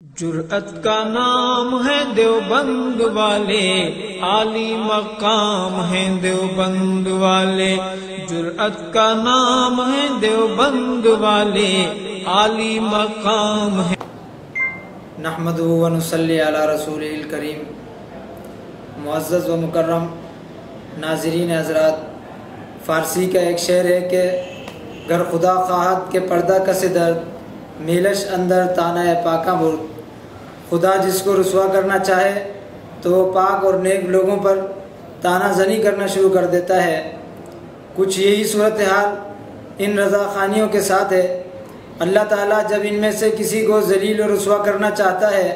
جرأت کا نام ہے دیوبند والے، عالی مقام ہے دیوبند والے۔ جرأت کا نام ہے دیوبند والے، عالی مقام ہے۔ نحمدہ و نصلی علی رسولہ الکریم۔ معزز و مکرم ناظرین حضرات، فارسی کا ایک شعر ہے کہ گر خدا خواہد کے پردہ کس درد، میلش اندر تانہ پاکاں برد۔ خدا جس کو رسوا کرنا چاہے تو وہ پاک اور نیک لوگوں پر تانہ زنی کرنا شروع کر دیتا ہے۔ کچھ یہی صورتحال ان رضا خانیوں کے ساتھ ہے۔ اللہ تعالیٰ جب ان میں سے کسی کو ذلیل و رسوا کرنا چاہتا ہے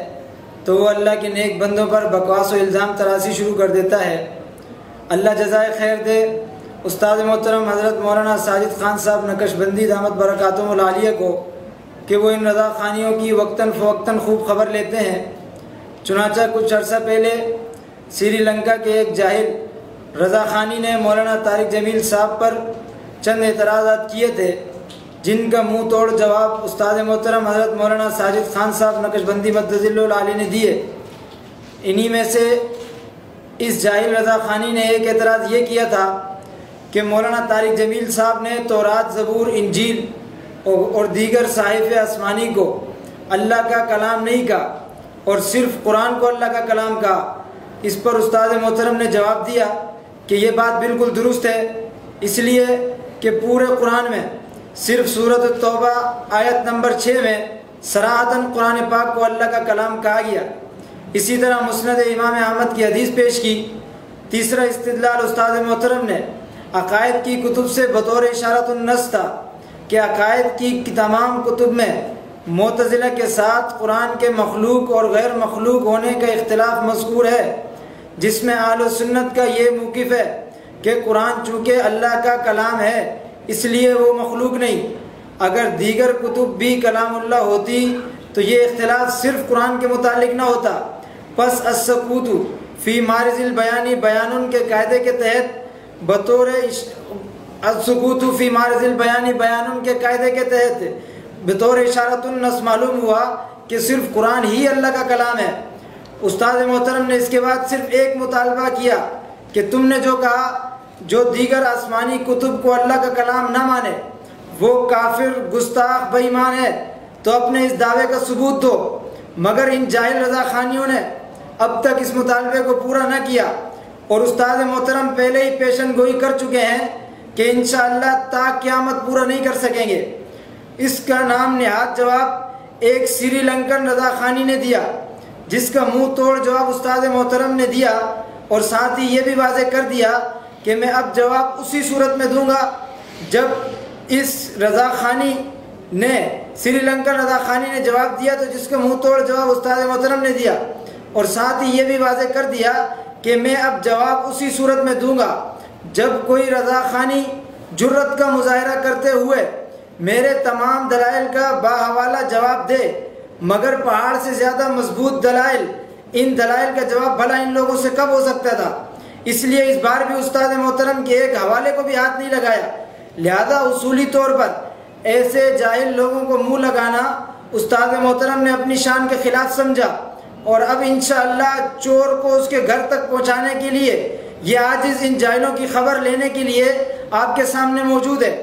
تو وہ اللہ کے نیک بندوں پر بکواس و الزام تراشی شروع کر دیتا ہے۔ اللہ جزائے خیر دے استاد محترم حضرت مولانا ساجد خان صاحب نقشبندی دامت برکاتہم العالیہ کو کہ وہ ان رضا خانیوں کی وقتاً فوقتاً خوب خبر لیتے ہیں۔ چنانچہ کچھ عرصہ پہلے سری لنکا کے ایک جاہل رضا خانی نے مولانا طارق جمیل صاحب پر چند اعتراضات کیے تھے، جن کا منہ توڑ جواب استاد محترم حضرت مولانا ساجد خان صاحب نقشبندی مدظ اللہ العالی نے دیے۔ انہی میں سے اس جاہل رضا خانی نے ایک اعتراض یہ کیا تھا کہ مولانا طارق جمیل صاحب نے تورات، زبور، انجیل اور دیگر صحائف آسمانی کو اللہ کا کلام نہیں کہا اور صرف قرآن کو اللہ کا کلام کہا۔ اس پر استاد محترم نے جواب دیا کہ یہ بات بالکل درست ہے، اس لیے کہ پورے قرآن میں صرف سورۃ التوبہ آیت نمبر 6 میں صراحتاً قرآن پاک کو اللہ کا کلام کہا گیا۔ اسی طرح مسند امام احمد کی حدیث پیش کی۔ تیسرا استدلال استاد محترم نے عقائد کی کتب سے بطور اشارۃ النص تھا کہ عقائد کی تمام کتب میں معتزلہ کے ساتھ قرآن کے مخلوق اور غیر مخلوق ہونے کا اختلاف مذکور ہے، جس میں اہل سنت کا یہ موقف ہے کہ قرآن چونکہ اللہ کا کلام ہے اس لیے وہ مخلوق نہیں۔ اگر دیگر کتب بھی کلام اللہ ہوتی تو یہ اختلاف صرف قرآن کے متعلق نہ ہوتا۔ پس السکوت فی معرض البیان بیان کے قاعدے کے تحت بطور السکوت فی معرض البیان بیان کے قاعدے کے تحت بطور اشارۃ النص معلوم ہوا کہ صرف قرآن ہی اللہ کا کلام ہے۔ استاد محترم نے اس کے بعد صرف ایک مطالبہ کیا کہ تم نے جو کہا جو دیگر آسمانی کتب کو اللہ کا کلام نہ مانے وہ کافر، گستاخ، بے ایمان ہے، تو اپنے اس دعوے کا ثبوت دو۔ مگر ان جاہل رضا خانیوں نے اب تک اس مطالبے کو پورا نہ کیا اور استاد محترم پہلے ہی پیشن گوئی کر چکے ہیں کہ انشاءاللہ تا قیامت پورا نہیں کر سکیں گے۔ اس کا نام نہاد جواب ایک سری لنکن رضا خانی نے دیا، جس کا منہ توڑ جواب استاد محترم نے دیا اور ساتھ ہی یہ بھی واضح کر دیا کہ میں اب جواب اسی صورت میں دوں گا جب اس رضا خانی نے سری لنکن رضا خانی نے جواب دیا، تو جس کا منہ توڑ جواب استاد محترم نے دیا اور ساتھ ہی یہ بھی واضح کر دیا کہ میں اب جواب اسی صورت میں دوں گا جب کوئی رضا خانی جرأت کا مظاہرہ کرتے ہوئے میرے تمام دلائل کا باحوالہ جواب دے، مگر پہاڑ سے زیادہ مضبوط دلائل، ان دلائل کا جواب بھلا ان لوگوں سے کب ہو سکتا تھا۔ اس لیے اس بار بھی استاد محترم کے ایک حوالے کو بھی ہاتھ نہیں لگایا۔ لہذا اصولی طور پر ایسے جاہل لوگوں کو منہ لگانا استاد محترم نے اپنی شان کے خلاف سمجھا، اور اب انشاءاللہ چور کو اس کے گھر تک پہنچانے کے لیے یہ عاجز ان جاہلوں کی خبر لینے کے لیے آپ کے سامنے موجود ہے۔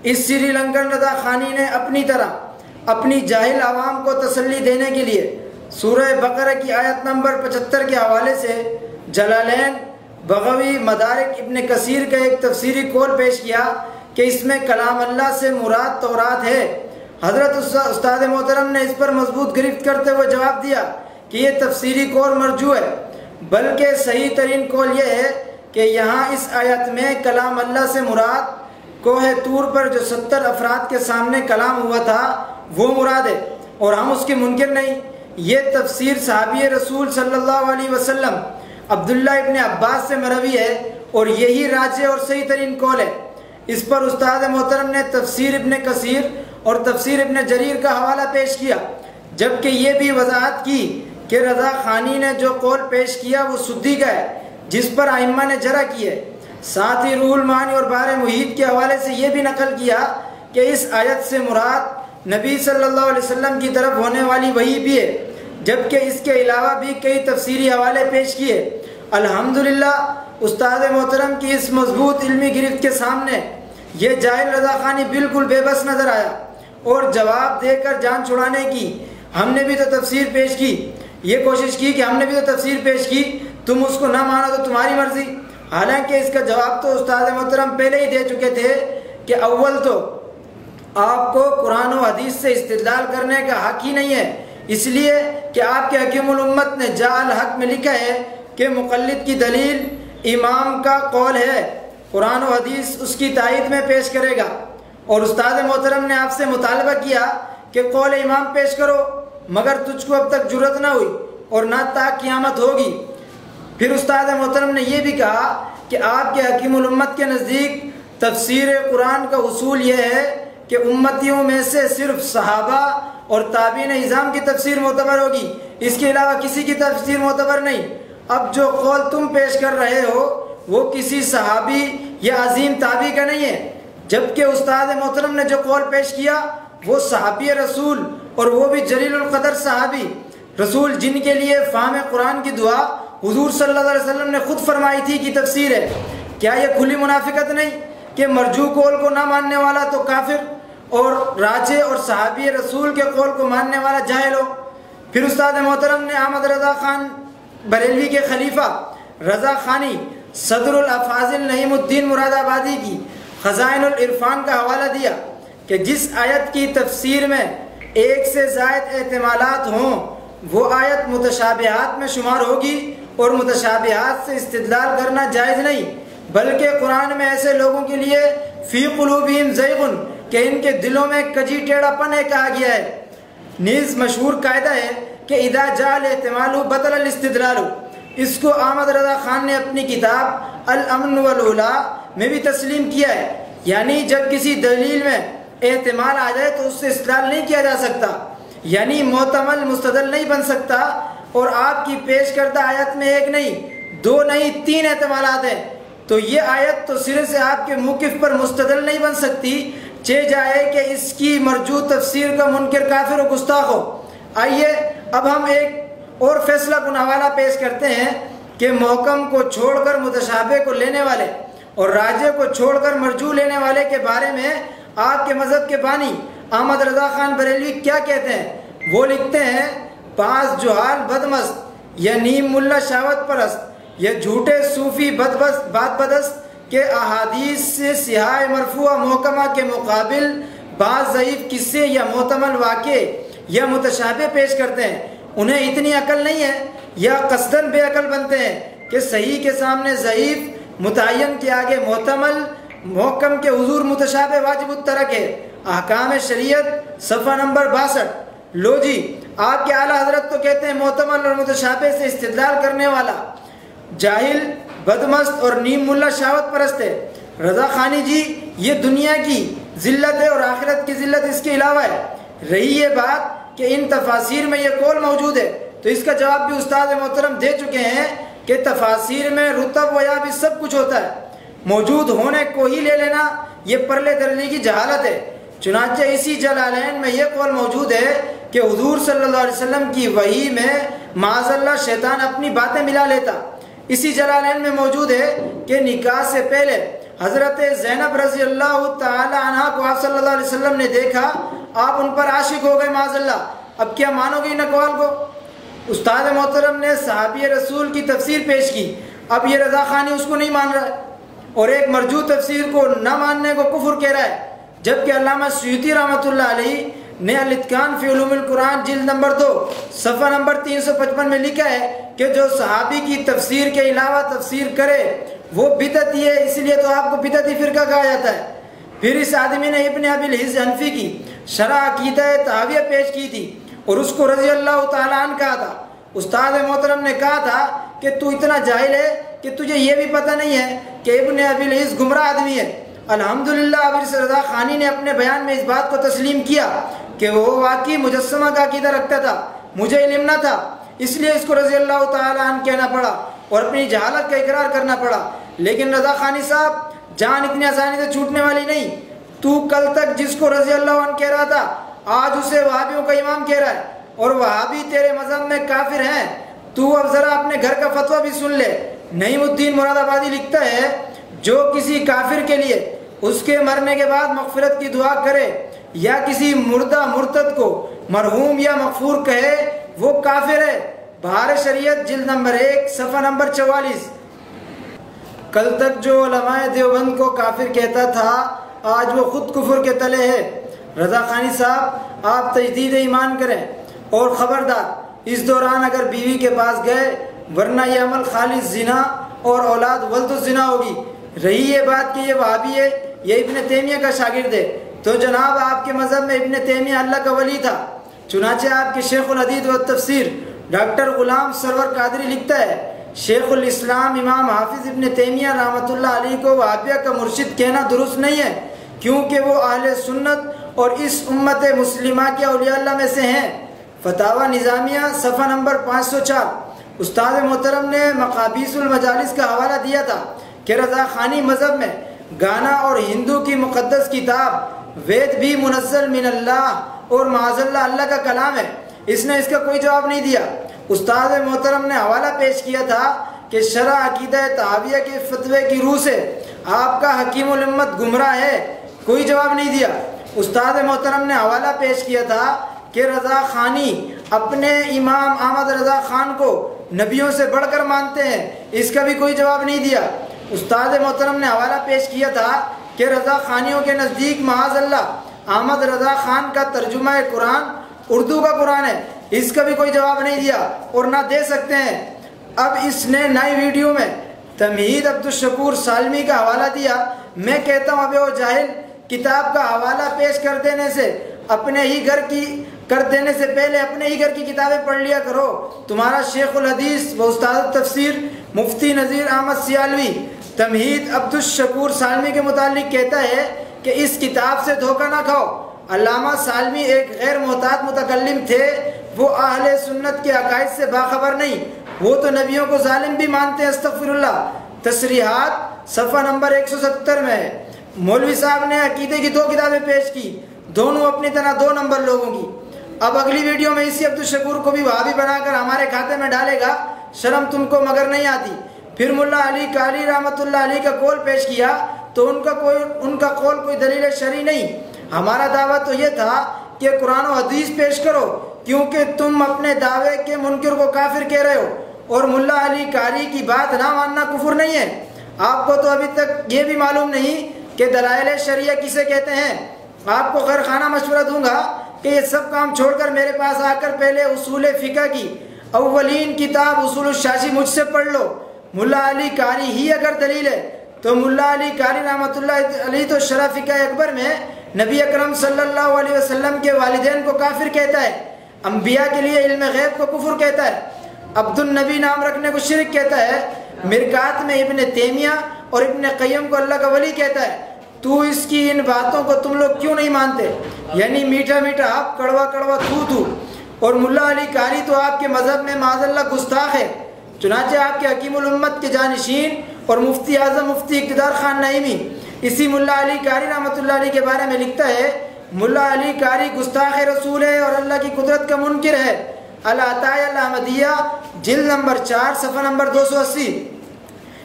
اس سری لنکن رضا خانی نے اپنی طرح اپنی جاہل عوام کو تسلی دینے کے لیے سورہ بقرہ کی آیت نمبر 75 کے حوالے سے جلالین، بغوی، مدارک، ابن کثیر کا ایک تفسیری قول پیش کیا کہ اس میں کلام اللہ سے مراد تورات ہے۔ حضرت استاد محترم نے اس پر مضبوط گرفت کرتے ہوئے جواب دیا کہ یہ تفسیری قول مرجوع ہے، بلکہ صحیح ترین قول یہ ہے کہ یہاں اس آیت میں کلام اللہ سے مراد کوہ طور پر جو 70 افراد کے سامنے کلام ہوا تھا وہ مراد ہے، اور ہم اس کے منکر نہیں۔ یہ تفسیر صحابی رسول صلی اللہ علیہ وسلم عبداللہ ابن عباس سے مروی ہے اور یہی راجح اور صحیح ترین قول ہے۔ اس پر استاد محترم نے تفسیر ابن کثیر اور تفسیر ابن جریر کا حوالہ پیش کیا، جبکہ یہ بھی وضاحت کی کہ رضا خانی نے جو قول پیش کیا وہ سدی کا ہے، جس پر ائمہ نے جرح کی ہے۔ ساتھ ہی روح المعانی اور بحر محیط کے حوالے سے یہ بھی نقل کیا کہ اس آیت سے مراد نبی صلی اللہ علیہ وسلم کی طرف ہونے والی وحی بھی ہے، جبکہ اس کے علاوہ بھی کئی تفسیری حوالے پیش کیے۔ الحمدللہ استاد محترم کی اس مضبوط علمی گرفت کے سامنے یہ جاہل رضا خانی بالکل بے بس نظر آیا، اور جواب دے کر جان چھڑانے کی ہم نے بھی تو تفسیر پیش کی، یہ کوشش کی کہ ہم نے بھی تو تفسیر پیش کی، تم اس کو نہ مانو تو تمہاری مرضی۔ حالانکہ اس کا جواب تو استاد محترم پہلے ہی دے چکے تھے کہ اول تو آپ کو قرآن و حدیث سے استدلال کرنے کا حق ہی نہیں ہے، اس لیے کہ آپ کے حکیم الامت نے جاء الحق میں لکھا ہے کہ مقلد کی دلیل امام کا قول ہے، قرآن و حدیث اس کی تائید میں پیش کرے گا۔ اور استاد محترم نے آپ سے مطالبہ کیا کہ قول امام پیش کرو، مگر تجھ کو اب تک جرأت نہ ہوئی اور نہ تا قیامت ہوگی۔ پھر استاد محترم نے یہ بھی کہا کہ آپ کے حکیم الامت کے نزدیک تفسیر قرآن کا اصول یہ ہے کہ امتیوں میں سے صرف صحابہ اور تابعین اعظام کی تفسیر معتبر ہوگی، اس کے علاوہ کسی کی تفسیر معتبر نہیں۔ اب جو قول تم پیش کر رہے ہو وہ کسی صحابی یا عظیم تابعی کا نہیں ہے، جبکہ استاد محترم نے جو قول پیش کیا وہ صحابی رسول، اور وہ بھی جلیل القدر صحابی رسول، جن کے لیے فہم قرآن کی دعا حضور صلی اللہ علیہ وسلم نے خود فرمائی تھی کی تفسیر ہے۔ کیا یہ کھلی منافقت نہیں کہ مرجو قول کو نہ ماننے والا تو کافر، اور راجح اور صحابی رسول کے قول کو ماننے والا جاہل ہو؟ پھر استاد محترم نے احمد رضا خان بریلوی کے خلیفہ رضا خانی صدر الافاضل نعیم الدین مراد آبادی کی خزائن العرفان کا حوالہ دیا کہ جس آیت کی تفسیر میں ایک سے زائد احتمالات ہوں وہ آیت متشابہات میں شمار ہوگی، اور متشابہات سے استدلال کرنا جائز نہیں، بلکہ قرآن میں ایسے لوگوں کے لیے فی قلوبہم زیغن کہ ان کے دلوں میں کجی ٹیڑھا پن ہے کہا گیا ہے۔ نیز مشہور قاعدہ ہے کہ اذا جاء الاحتمال بطل الاستدلال، اس کو احمد رضا خان نے اپنی کتاب الامن والعلا میں بھی تسلیم کیا ہے، یعنی جب کسی دلیل میں احتمال آ جائے تو اس سے استدلال نہیں کیا جا سکتا، یعنی محتمل مستدل نہیں بن سکتا۔ اور آپ کی پیش کردہ آیت میں ایک نہیں، دو نہیں، تین احتمالات ہیں، تو یہ آیت تو سرے سے آپ کے موقف پر مستدل نہیں بن سکتی، چہ جائے کہ اس کی مرجو تفسیر کا منکر کافر و گستاخ ہو۔ آئیے اب ہم ایک اور فیصلہ کن حوالہ پیش کرتے ہیں کہ محکم کو چھوڑ کر متشابہ کو لینے والے اور راجح کو چھوڑ کر مرجو لینے والے کے بارے میں آپ کے مذہب کے بانی احمد رضا خان بریلوی کیا کہتے ہیں۔ وہ لکھتے ہیں، بعض جہال بدمست یا نیم ملا شاوت پرست یا جھوٹے صوفی بات بدست کے احادیث سے صحاح مرفوعہ محکمہ کے مقابل بعض ضعیف قصے یا محتمل واقع یا متشابہ پیش کرتے ہیں۔ انہیں اتنی عقل نہیں ہے یا قصداً بے عقل بنتے ہیں کہ صحیح کے سامنے ضعیف، متعین کے آگے محتمل، محکم کے حضور متشابہ واجب الترک ہے۔ احکام شریعت صفحہ نمبر 62۔ لو جی، آپ کے اعلیٰ حضرت تو کہتے ہیں محتمل اور متشابہ سے استدلال کرنے والا جاہل، بدمست اور نیم ملا شاوت پرست ہے۔ رضا خانی جی، یہ دنیا کی ذلت ہے اور آخرت کی ذلت اس کے علاوہ ہے۔ رہی یہ بات کہ ان تفاسیر میں یہ قول موجود ہے، تو اس کا جواب بھی استاد محترم دے چکے ہیں کہ تفاسیر میں رتب و یابس سب کچھ ہوتا ہے، موجود ہونے کو ہی لے لینا یہ پرلے درجے کی جہالت ہے۔ چنانچہ اسی جلالین میں یہ قول موجود ہے کہ حضور صلی اللہ علیہ وسلم کی وحی میں معاذ اللہ شیطان اپنی باتیں ملا لیتا۔ اسی جلالین میں موجود ہے کہ نکاح سے پہلے حضرت زینب رضی اللہ تعالی عنہ کو آپ صلی اللہ علیہ وسلم نے دیکھا، آپ ان پر عاشق ہو گئے معاذ اللہ۔ اب کیا مانو گے ان اقوال کو؟ استاد محترم نے صحابی رسول کی تفسیر پیش کی، اب یہ رضا خانی اس کو نہیں مان رہا ہے اور ایک مرجو تفسیر کو نہ ماننے کو کفر کہہ رہا ہے، جبکہ علامہ سیوطی رحمۃ اللہ علیہ نے الاتقان فی علوم القرآن جلد نمبر 2 صفحہ نمبر 355 میں لکھا ہے کہ جو صحابی کی تفسیر کے علاوہ تفسیر کرے وہ بدعتی ہے، اس لیے تو آپ کو بدعتی فرقہ کہا جاتا ہے۔ پھر اس آدمی نے ابن ابی العز حنفی کی شرح عقیدہ طحاویہ پیش کی تھی اور اس کو رضی اللہ تعالیٰ عنہ کہا تھا۔ استاد محترم نے کہا تھا کہ تو اتنا جاہل ہے کہ تجھے یہ بھی پتہ نہیں ہے کہ ابن ابی العز گمراہ آدمی ہے۔ الحمدللہ اب اس رضا خانی نے اپنے بیان میں اس بات کو تسلیم کیا کہ وہ واقعی مجسمہ کا عقیدہ رکھتا تھا، مجھے علم نہ تھا، اس لیے اس کو رضی اللہ تعالیٰ عنہ کہنا پڑا اور اپنی جہالت کا اقرار کرنا پڑا۔ لیکن رضا خانی صاحب، جان اتنی آسانی سے چھوٹنے والی نہیں۔ تو کل تک جس کو رضی اللہ عنہ کہہ رہا تھا آج اسے وہابیوں کا امام کہہ رہا ہے اور وہابی تیرے مذہب میں کافر ہیں۔ تو اب ذرا اپنے گھر کا فتویٰ بھی سن لے۔ نعیم الدین مراد آبادی لکھتا ہے جو کسی کافر کے لیے اس کے مرنے کے بعد مغفرت کی دعا کرے یا کسی مردہ مرتد کو مرحوم یا مغفور کہے وہ کافر ہے۔ بہار شریعت جلد نمبر 1 صفحہ نمبر 44۔ کل تک جو علماء دیوبند کو کافر کہتا تھا آج وہ خود کفر کے تلے ہے۔ رضا خانی صاحب آپ تجدید ایمان کریں اور خبردار اس دوران اگر بیوی کے پاس گئے ورنہ یہ عمل خالص زنا اور اولاد ولد الزنا ہوگی۔ رہی یہ بات کہ یہ وہابی ہے، یہ ابن تیمیہ کا شاگرد ہے، تو جناب آپ کے مذہب میں ابن تیمیہ اللہ کا ولی تھا۔ چنانچہ آپ کے شیخ الحدیث و تفسیر ڈاکٹر غلام سرور قادری لکھتا ہے شیخ الاسلام امام حافظ ابن تیمیہ رحمۃ اللہ علیہ کو وہابیہ کا مرشد کہنا درست نہیں ہے، کیونکہ وہ اہل سنت اور اس امت مسلمہ کے اولیاء اللہ میں سے ہیں۔ فتاوی نظامیہ صفحہ نمبر 504۔ استاد محترم نے مقابیس المجالس کا حوالہ دیا تھا کہ رضا خانی مذہب میں گانا اور ہندو کی مقدس کتاب وید بھی منزل من اللہ اور معاذ اللہ اللہ کا کلام ہے۔ اس نے اس کا کوئی جواب نہیں دیا۔ استاد محترم نے حوالہ پیش کیا تھا کہ شرح عقیدہ تحاویہ کے فتوے کی روح سے آپ کا حکیم الامت گمراہ ہے، کوئی جواب نہیں دیا۔ استاد محترم نے حوالہ پیش کیا تھا کہ رضا خانی اپنے امام احمد رضا خان کو نبیوں سے بڑھ کر مانتے ہیں، اس کا بھی کوئی جواب نہیں دیا۔ استاد محترم نے حوالہ پیش کیا تھا کہ رضا خانیوں کے نزدیک معاذ اللہ احمد رضا خان کا ترجمہ قرآن اردو کا قرآن ہے، اس کا بھی کوئی جواب نہیں دیا اور نہ دے سکتے ہیں۔ اب اس نے نئی ویڈیو میں تمہید عبدالشکور سالمی کا حوالہ دیا۔ میں کہتا ہوں ابے او جاہل، کتاب کا حوالہ پیش کر دینے سے پہلے اپنے ہی گھر کی کتابیں پڑھ لیا کرو۔ تمہارا شیخ الحدیث و استاد تفسیر مفتی نذیر احمد سیالوی تمہید عبدالشکور سالمی کے متعلق کہتا ہے کہ اس کتاب سے دھوکہ نہ کھاؤ۔ علامہ سالمی ایک غیر محتاط متکلم تھے، وہ اہل سنت کے عقائد سے باخبر نہیں، وہ تو نبیوں کو ظالم بھی مانتے ہیں، استغفر اللہ۔ تصریحات صفحہ نمبر 170 میں ہے۔ مولوی صاحب نے عقیدے کی 2 کتابیں پیش کی، دونوں اپنی طرح 2 نمبر لوگوں کی۔ اب اگلی ویڈیو میں اسی عبدالشکور کو بھی وہابی بنا کر ہمارے کھاتے میں ڈالے گا، شرم تم کو مگر نہیں آتی۔ پھر ملا علی قاری رحمۃ اللہ علیہ کا قول پیش کیا تو ان کا قول کوئی دلیل شرعی نہیں۔ ہمارا دعویٰ تو یہ تھا کہ قرآن و حدیث پیش کرو، کیونکہ تم اپنے دعوے کے منکر کو کافر کہہ رہے ہو اور ملا علی قاری کی بات نہ ماننا کفر نہیں ہے۔ آپ کو تو ابھی تک یہ بھی معلوم نہیں کہ دلائل شرعیہ کسے کہتے ہیں۔ آپ کو خیر خانہ مشورہ دوں گا کہ یہ سب کام چھوڑ کر میرے پاس آ کر پہلے اصول فقہ کی اولین کتاب اصول الشاشی مجھ سے پڑھ لو۔ ملا علی قاری ہی اگر دلیل ہے تو ملا علی قاری رحمۃ اللہ علیہ تو شرح فقہ اکبر میں نبی اکرم صلی اللہ علیہ وسلم کے والدین کو کافر کہتا ہے، انبیاء کے لیے علم غیب کو کفر کہتا ہے، عبد النبی نام رکھنے کو شرک کہتا ہے، مرکات میں ابن تیمیہ اور ابن قیم کو اللہ کا ولی کہتا ہے۔ تو اس کی ان باتوں کو تم لوگ کیوں نہیں مانتے؟ یعنی میٹھا میٹھا آپ، کڑوا کڑوا تو اور ملا علی قاری تو آپ کے مذہب میں معاذ اللہ گستاخ ہے۔ چنانچہ آپ کے حکیم الامت کے جانشین اور مفتی اعظم مفتی اقتدار خان نعیمی اسی ملا علی قاری رحمۃ اللہ علیہ کے بارے میں لکھتا ہے ملا علی قاری گستاخ رسول ہے اور اللہ کی قدرت کا منکر ہے۔ العطائیہ الاحمدیہ جلد نمبر 4 صفحہ نمبر 280۔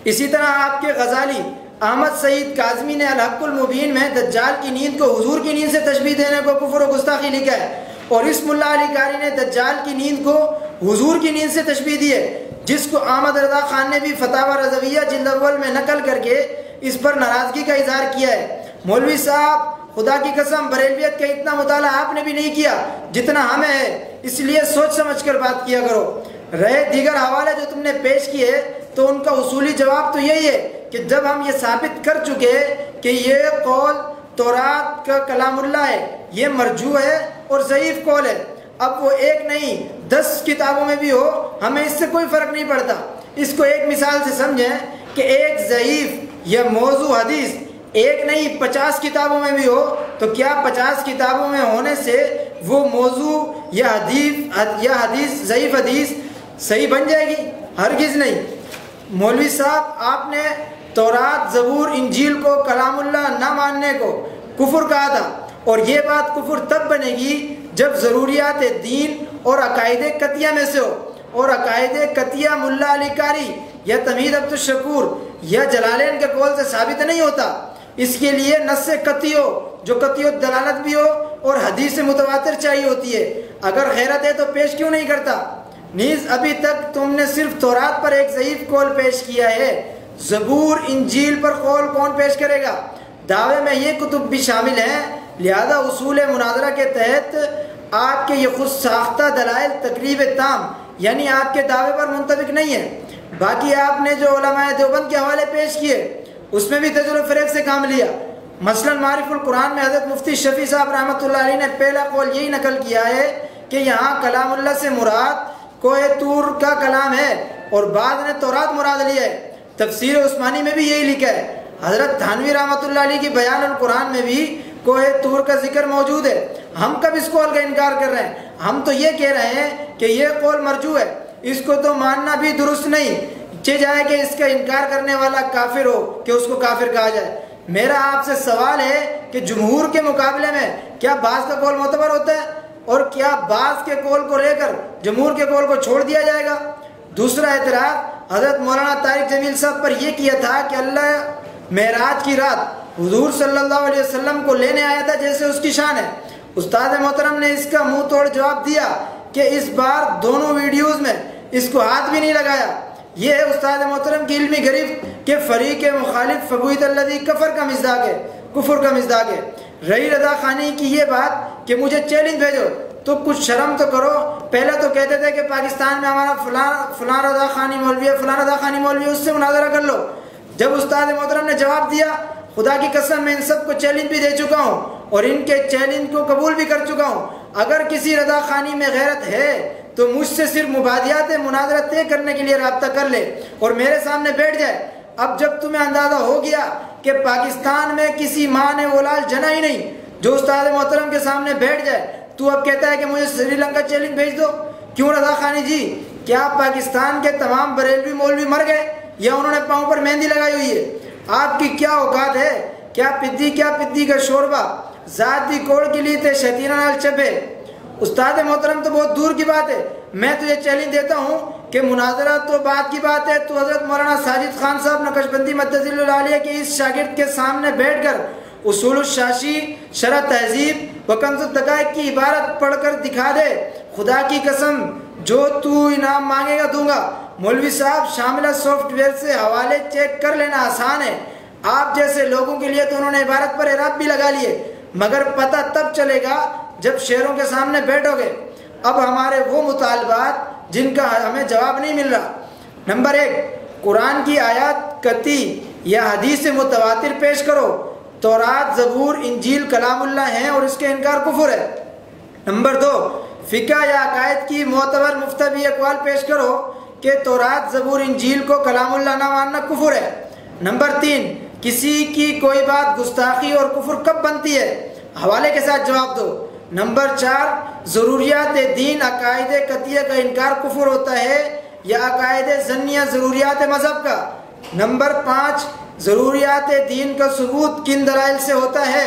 اسی طرح آپ کے غزالی احمد سعید کاظمی نے الحق المبین میں دجال کی نیند کو حضور کی نیند سے تشبیہ دینے کو کفر و گستاخی لکھا ہے، اور اس ملا علی قاری نے دجال کی نیند کو حضور کی نیند سے تشبیہ دی ہے، جس کو احمد رضا خان نے بھی فتاوی رضویہ جلد اول میں نقل کر کے اس پر ناراضگی کا اظہار کیا ہے۔ مولوی صاحب خدا کی قسم بریلویت کا اتنا مطالعہ آپ نے بھی نہیں کیا جتنا ہمیں ہے، اس لیے سوچ سمجھ کر بات کیا کرو۔ رہے دیگر حوالے جو تم نے پیش کیے تو ان کا اصولی جواب تو یہی ہے کہ جب ہم یہ ثابت کر چکے کہ یہ قول تورات کا کلام اللہ ہے، یہ مرجوع ہے اور ضعیف قول ہے، اب وہ ایک نہیں 10 کتابوں میں بھی ہو ہمیں اس سے کوئی فرق نہیں پڑتا۔ اس کو ایک مثال سے سمجھیں کہ ایک ضعیف یا موضوع حدیث ایک نہیں 50 کتابوں میں بھی ہو تو کیا 50 کتابوں میں ہونے سے وہ موضوع یا حدیث ضعیف حدیث صحیح بن جائے گی؟ ہرگز نہیں۔ مولوی صاحب آپ نے تورات زبور انجیل کو کلام اللہ نہ ماننے کو کفر کہا تھا، اور یہ بات کفر تب بنے گی جب ضروریات دین اور عقائد قطعیہ میں سے ہو، اور عقائد قطعیہ ملا علی قاری یا تمہید عبد الشکور یا جلالین کے قول سے ثابت نہیں ہوتا۔ اس کے لیے نص قطعی ہو جو قطعی دلالت بھی ہو اور حدیث متواتر چاہیے ہوتی ہے۔ اگر غیرت ہے تو پیش کیوں نہیں کرتا؟ نیز ابھی تک تم نے صرف تورات پر ایک ضعیف قول پیش کیا ہے، زبور انجیل پر قول کون پیش کرے گا؟ دعوے میں یہ کتب بھی شامل ہیں، لہذا اصول مناظرہ کے تحت آپ کے یہ خود ساختہ دلائل تقریب تام یعنی آپ کے دعوے پر منطبق نہیں ہے۔ باقی آپ نے جو علماء دیوبند کے حوالے پیش کیے اس میں بھی تجر و فریب سے کام لیا۔ مثلا معارف القرآن میں حضرت مفتی شفیع صاحب رحمۃ اللہ علیہ نے پہلا قول یہی نقل کیا ہے کہ یہاں کلام اللہ سے مراد کوہ طور کا کلام ہے، اور بعد نے تورات مراد لیا ہے۔ تفسیر عثمانی میں بھی یہی لکھا ہے۔ حضرت تھانوی رحمۃ اللہ علیہ کی بیان القرآن میں بھی کوہ طور کا ذکر موجود ہے۔ ہم کب اس قول کا انکار کر رہے ہیں؟ ہم تو یہ کہہ رہے ہیں کہ یہ قول مرجوع ہے، اس کو تو ماننا بھی درست نہیں جائے کہ اس کا انکار کرنے والا کافر ہو کہ اس کو کافر کہا جائے۔ میرا آپ سے سوال ہے کہ جمہور کے مقابلے میں کیا بعض کا قول معتبر ہوتا ہے، اور کیا بعض کے قول کو لے کر جمہور کے قول کو چھوڑ دیا جائے گا؟ دوسرا اعتراض حضرت مولانا طارق جمیل صاحب پر یہ کیا تھا کہ اللہ معراج کی رات حضور صلی اللہ علیہ وسلم کو لینے آیا تھا جیسے اس کی شان ہے۔ استاد محترم نے اس کا منہ توڑ جواب دیا کہ اس بار دونوں ویڈیوز میں اس کو ہاتھ بھی نہیں لگایا۔ یہ ہے استاد محترم کی علمی گرفت کہ فریق مخالف فبویت الذی کفر کا مصداق ہے، کفر کا مصداق ہے۔ رہی رضا خانی کی یہ بات کہ مجھے چیلنج بھیجو، تو کچھ شرم تو کرو۔ پہلے تو کہتے تھے کہ پاکستان میں ہمارا فلاں رضا خانی مولوی ہے، فلاں رضا خانی مولوی ہے، اس سے مناظرہ کر لو۔ جب استاد محترم نے جواب دیا، خدا کی قسم میں ان سب کو چیلنج بھی دے چکا ہوں اور ان کے چیلنج کو قبول بھی کر چکا ہوں۔ اگر کسی رضا خانی میں غیرت ہے تو مجھ سے صرف مبادیات مناظرہ طے کرنے کے لیے رابطہ کر لے اور میرے سامنے بیٹھ جائے۔ اب جب تمہیں اندازہ ہو گیا کہ پاکستان میں کسی ماں نے وہ لال جنا ہی نہیں جو استاد محترم کے سامنے بیٹھ جائے، تو اب کہتا ہے کہ مجھے سری لنکا چیلنج بھیج دو۔ کیوں رضا خانی جی؟ کیا پاکستان کے تمام بریلوی مولوی مر گئے یا انہوں نے پاؤں پر مہندی لگائی ہوئی ہے؟ آپ کی کیا اوقات ہے؟ کیا پدی کا شوربہ ذاتی کوڑ کے لیے تے شیطینہ نال چپے۔ استاد محترم تو بہت دور کی بات ہے، میں تجھے چیلنج دیتا ہوں کہ مناظرہ تو بات کی بات ہے، تو حضرت مولانا ساجد خان صاحب نقشبندی مدظل العالیہ کے اس شاگرد کے سامنے بیٹھ کر اصول الشاشی، شرح تہذیب و کنز الدقائق کی عبارت پڑھ کر دکھا دے۔ خدا کی قسم جو تو انعام مانگے گا دوں گا۔ مولوی صاحب شاملہ سافٹ ویئر سے حوالے چیک کر لینا آسان ہے، آپ جیسے لوگوں کے لیے تو انہوں نے عبارت پر اعراب بھی لگا لیے، مگر پتہ تب چلے گا جب شیروں کے سامنے بیٹھو گے۔ اب ہمارے وہ مطالبات جن کا ہمیں جواب نہیں مل رہا۔ نمبر 1، قرآن کی آیات قطعی یا حدیث متواتر پیش کرو۔ تورات، زبور، انجیل کلام اللہ ہیں اور اس کے انکار کفر ہے۔ نمبر 2، فقہ یا عقائد کی معتبر مفتبی اقوال پیش کرو کہ تورات، زبور، انجیل کو کلام اللہ نہ ماننا کفر ہے۔ نمبر 3، کسی کی کوئی بات گستاخی اور کفر کب بنتی ہے؟ حوالے کے ساتھ جواب دو۔ نمبر 4، ضروریات دین عقائد قطعیہ کا انکار کفر ہوتا ہے یا عقائد ظنیہ ضروریات مذہب کا؟ نمبر 5، ضروریات دین کا ثبوت کن دلائل سے ہوتا ہے؟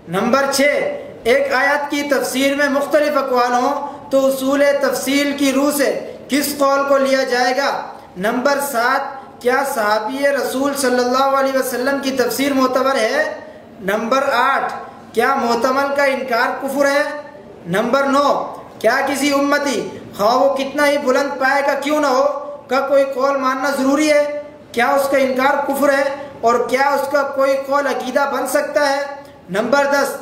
نمبر 6، ایک آیت کی تفسیر میں مختلف اقوال ہوں تو اصول تفصیل کی روح سے کس قول کو لیا جائے گا؟ نمبر 7، کیا صحابی رسول صلی اللہ علیہ وسلم کی تفسیر معتبر ہے؟ نمبر 8، کیا محتمل کا انکار کفر ہے؟ نمبر 9، کیا کسی امتی خواہ وہ کتنا ہی بلند پائے کا کیوں نہ ہو کا کوئی قول ماننا ضروری ہے؟ کیا اس کا انکار کفر ہے اور کیا اس کا کوئی قول عقیدہ بن سکتا ہے؟ نمبر 10،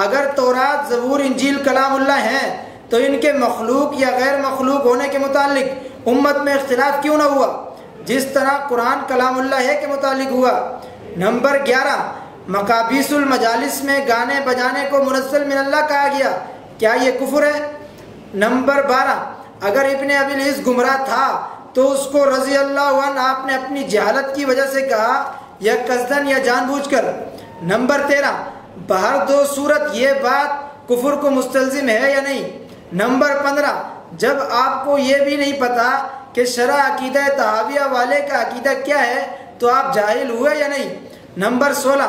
اگر تورات، زبور، انجیل کلام اللہ ہیں تو ان کے مخلوق یا غیر مخلوق ہونے کے متعلق امت میں اختلاف کیوں نہ ہوا جس طرح قرآن کلام اللہ ہے کے متعلق ہوا؟ نمبر 11، مقابیس المجالس میں گانے بجانے کو منزل من اللہ کہا گیا، کیا یہ کفر ہے؟ نمبر 12، اگر ابن ابی العز گمراہ تھا تو اس کو رضی اللہ عنہ آپ نے اپنی جہالت کی وجہ سے کہا یا قصدن یا جان بوجھ کر؟ نمبر 13، بہر دو صورت یہ بات کفر کو مستلزم ہے یا نہیں؟ نمبر 15، جب آپ کو یہ بھی نہیں پتا کہ شرع عقیدہ تحاویہ والے کا عقیدہ کیا ہے تو آپ جاہل ہوئے یا نہیں؟ نمبر 16،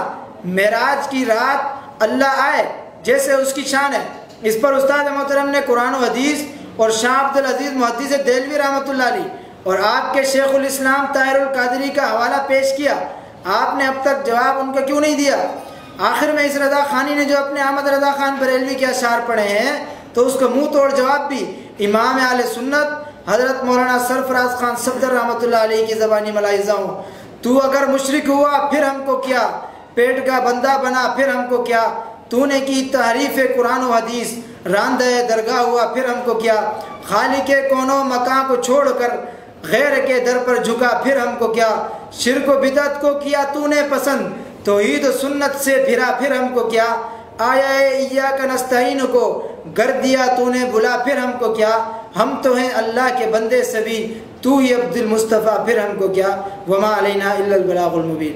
معراج کی رات اللہ آئے جیسے اس کی شان ہے۔ اس پر استاد محترم نے قرآن و حدیث اور شاہ عبدالعزیز محدث دہلوی رحمۃ اللہ علیہ اور آپ کے شیخ الاسلام طاہر القادری کا حوالہ پیش کیا، آپ نے اب تک جواب ان کا کیوں نہیں دیا؟ آخر میں اس رضا خانی نے جو اپنے احمد رضا خان بریلوی کے اشعار پڑھے ہیں تو اس کا منہ توڑ جواب بھی امام اہل سنت حضرت مولانا سرفراز خان صفدر رحمۃ اللہ علیہ کی زبانی ملاحظہ ہوں۔ تو اگر مشرک ہوا پھر ہم کو کیا، پیٹ کا بندہ بنا پھر ہم کو کیا، تو نے کی تحریف قرآن و حدیث، راندہ درگاہ ہوا پھر ہم کو کیا، خالق کون و مکان کو چھوڑ کر غیر کے در پر جھکا پھر ہم کو کیا، شرک و بدعت کو کیا تو نے پسند، توحید و سنت سے پھرا پھر ہم کو کیا، آیا ایاک نستعین کو گر دیا تو نے بھلا پھر ہم کو کیا، ہم تو ہیں اللہ کے بندے سبھی، تو ہی عبد المصطفیٰ پھر ہم کو کیا، وما علینا الا البلاغ المبین۔